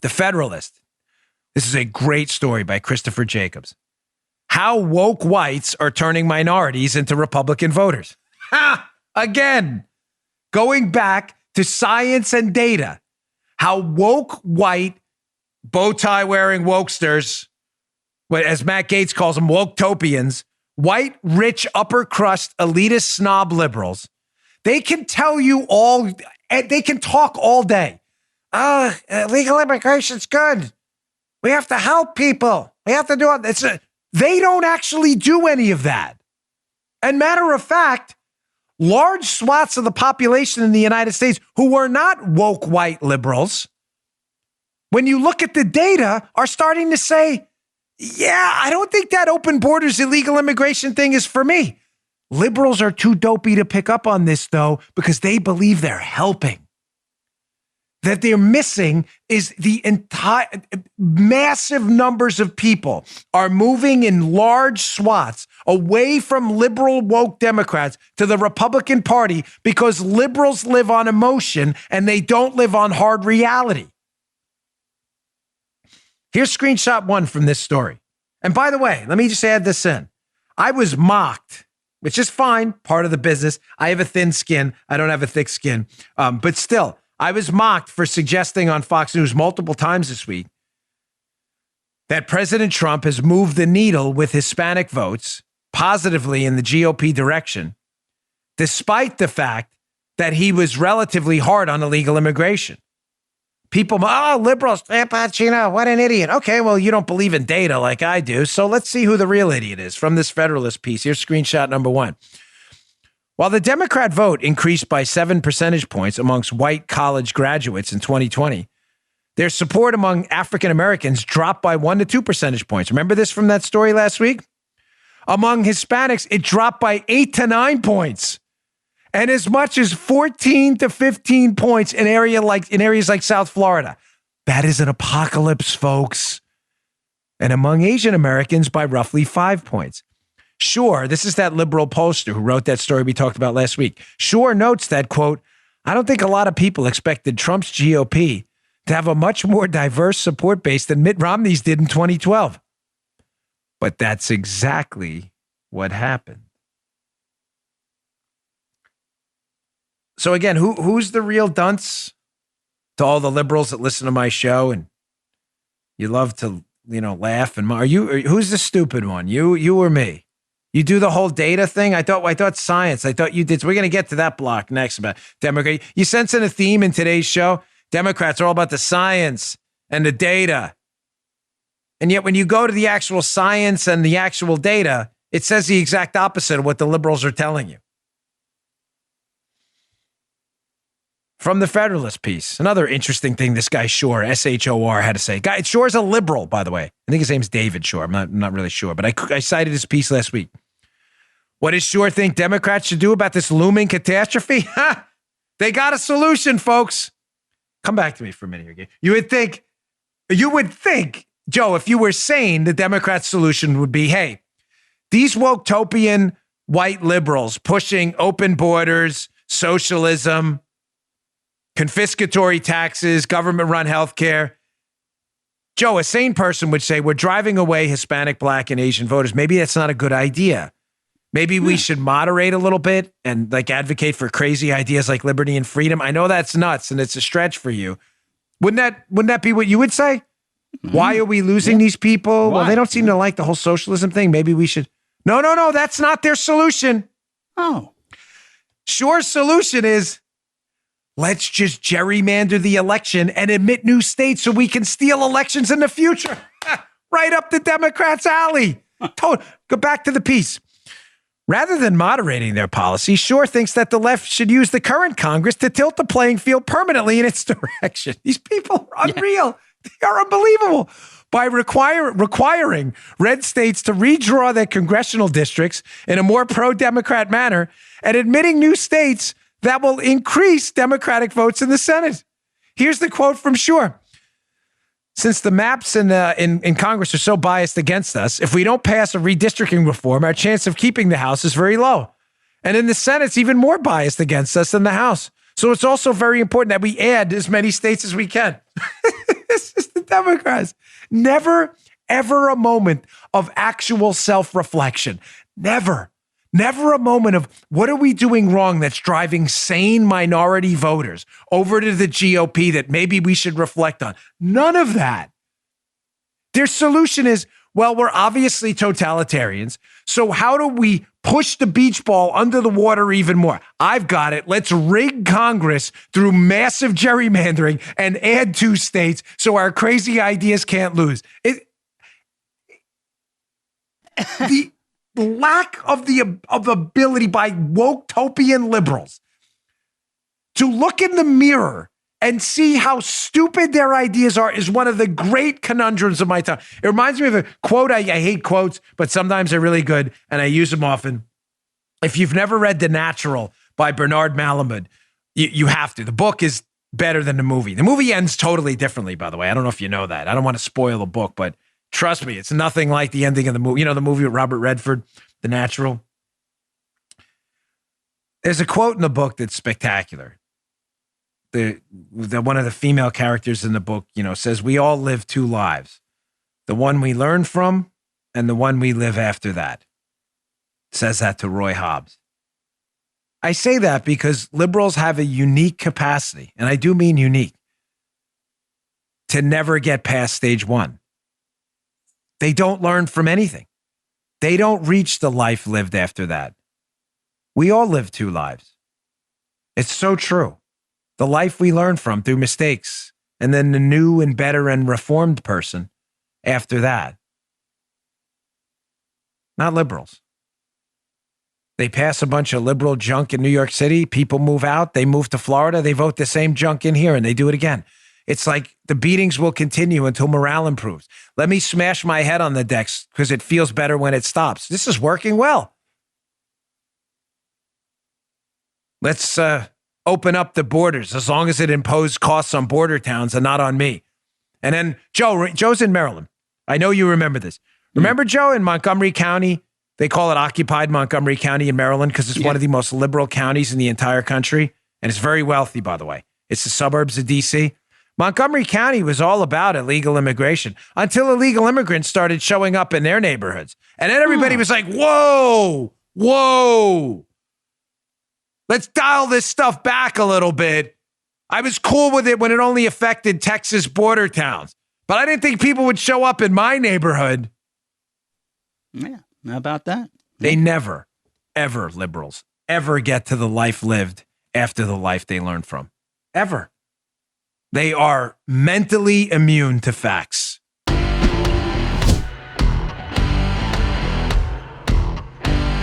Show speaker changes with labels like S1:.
S1: The Federalist. This is a great story by Christopher Jacobs. How woke whites are turning minorities into Republican voters. Ha! Again, going back to science and data. How woke white, bow tie wearing wokesters, as Matt Gaetz calls them, woke-topians, white, rich, upper crust, elitist snob liberals, they can tell you all, they can talk all day. Legal immigration's good. We have to help people. We have to do it. They don't actually do any of that. And matter of fact, large swaths of the population in the United States who are not woke white liberals, when you look at the data, are starting to say, yeah, I don't think that open borders illegal immigration thing is for me. Liberals are too dopey to pick up on this, though, because they believe they're helping. That they're missing is the entire massive numbers of people are moving in large swaths away from liberal woke Democrats to the Republican Party because liberals live on emotion and they don't live on hard reality. Here's screenshot 1 from this story. And by the way, let me just add this in. I was mocked, which is fine, part of the business. I have a thin skin. I don't have a thick skin. But still, I was mocked for suggesting on Fox News multiple times this week that President Trump has moved the needle with Hispanic votes positively in the GOP direction, despite the fact that he was relatively hard on illegal immigration. People, liberals, Pacino, what an idiot. Okay, well, you don't believe in data like I do, so let's see who the real idiot is from this Federalist piece. Here's screenshot number 1. While the Democrat vote increased by 7 percentage points amongst white college graduates in 2020, their support among African Americans dropped by 1 to 2 percentage points. Remember this from that story last week? Among Hispanics, it dropped by 8 to 9 points. And as much as 14 to 15 points in areas like South Florida. That is an apocalypse, folks. And among Asian Americans by roughly 5 points. Sure, this is that liberal pollster who wrote that story we talked about last week. Sure notes that, quote, I don't think a lot of people expected Trump's GOP to have a much more diverse support base than Mitt Romney's did in 2012. But that's exactly what happened. So again, who's the real dunce to all the liberals that listen to my show and you love to, laugh and who's the stupid one? You or me? You do the whole data thing. I thought science. I thought you did. So we're going to get to that block next about Democrat. You sensing a theme in today's show? Democrats are all about the science and the data. And yet when you go to the actual science and the actual data, it says the exact opposite of what the liberals are telling you. From the Federalist piece, another interesting thing this guy Shore, S-H-O-R, had to say. Shore's a liberal, by the way. I think his name's David Shore. I'm not really sure, but I cited his piece last week. What does Shore think Democrats should do about this looming catastrophe? They got a solution, folks. Come back to me for a minute here. You would think, Joe, if you were sane, the Democrat solution would be, hey, these woke-topian white liberals pushing open borders, socialism, confiscatory taxes, government-run healthcare. Joe, a sane person would say we're driving away Hispanic, Black, and Asian voters. Maybe that's not a good idea. Maybe we should moderate a little bit and advocate for crazy ideas like liberty and freedom. I know that's nuts and it's a stretch for you. Wouldn't that be what you would say? Mm-hmm. Why are we losing these people? Why? Well, they don't seem to like the whole socialism thing. Maybe we should. No. That's not their solution.
S2: Oh.
S1: Shore's solution is, let's just gerrymander the election and admit new states so we can steal elections in the future. Right up the Democrats' alley. Go back to the piece. Rather than moderating their policy, Shore thinks that the left should use the current Congress to tilt the playing field permanently in its direction. These people are unreal. Yeah. They are unbelievable. By requiring red states to redraw their congressional districts in a more pro-Democrat manner and admitting new states that will increase Democratic votes in the Senate. Here's the quote from Shore. Since the maps in Congress are so biased against us, if we don't pass a redistricting reform, our chance of keeping the House is very low. And in the Senate, it's even more biased against us than the House. So it's also very important that we add as many states as we can. This is Democrats. Never, ever a moment of actual self-reflection. Never. Never a moment of what are we doing wrong that's driving sane minority voters over to the GOP that maybe we should reflect on. None of that. Their solution is, well, we're obviously totalitarians. So how do we push the beach ball under the water even more? I've got it. Let's rig Congress through massive gerrymandering and add 2 states so our crazy ideas can't lose. The lack of the ability by woke-topian liberals to look in the mirror and see how stupid their ideas are is one of the great conundrums of my time. It reminds me of a quote. I hate quotes, but sometimes they're really good, and I use them often. If you've never read The Natural by Bernard Malamud, you have to. The book is better than the movie. The movie ends totally differently, by the way. I don't know if you know that. I don't want to spoil the book, but trust me, it's nothing like the ending of the movie. You know, the movie with Robert Redford, The Natural? There's a quote in the book that's spectacular. One of the female characters in the book, says, we all live 2 lives, the one we learn from and the one we live after that. Says that to Roy Hobbs. I say that because liberals have a unique capacity, and I do mean unique, to never get past stage 1. They don't learn from anything. They don't reach the life lived after that. We all live 2 lives. It's so true. The life we learn from through mistakes, and then the new and better and reformed person after that. Not liberals. They pass a bunch of liberal junk in New York City. People move out. They move to Florida. They vote the same junk in here, and they do it again. It's like the beatings will continue until morale improves. Let me smash my head on the decks because it feels better when it stops. This is working well. Let's open up the borders as long as it imposed costs on border towns and not on me. And then Joe's in Maryland. I know you remember this. Remember, Joe, in Montgomery County, they call it occupied Montgomery County in Maryland because it's one of the most liberal counties in the entire country. And it's very wealthy, by the way. It's the suburbs of D.C. Montgomery County was all about illegal immigration until illegal immigrants started showing up in their neighborhoods. And then everybody was like, whoa. Let's dial this stuff back a little bit. I was cool with it when it only affected Texas border towns, but I didn't think people would show up in my neighborhood.
S2: Yeah, how about that?
S1: They never, ever, liberals, ever get to the life lived after the life they learned from. Ever. They are mentally immune to facts.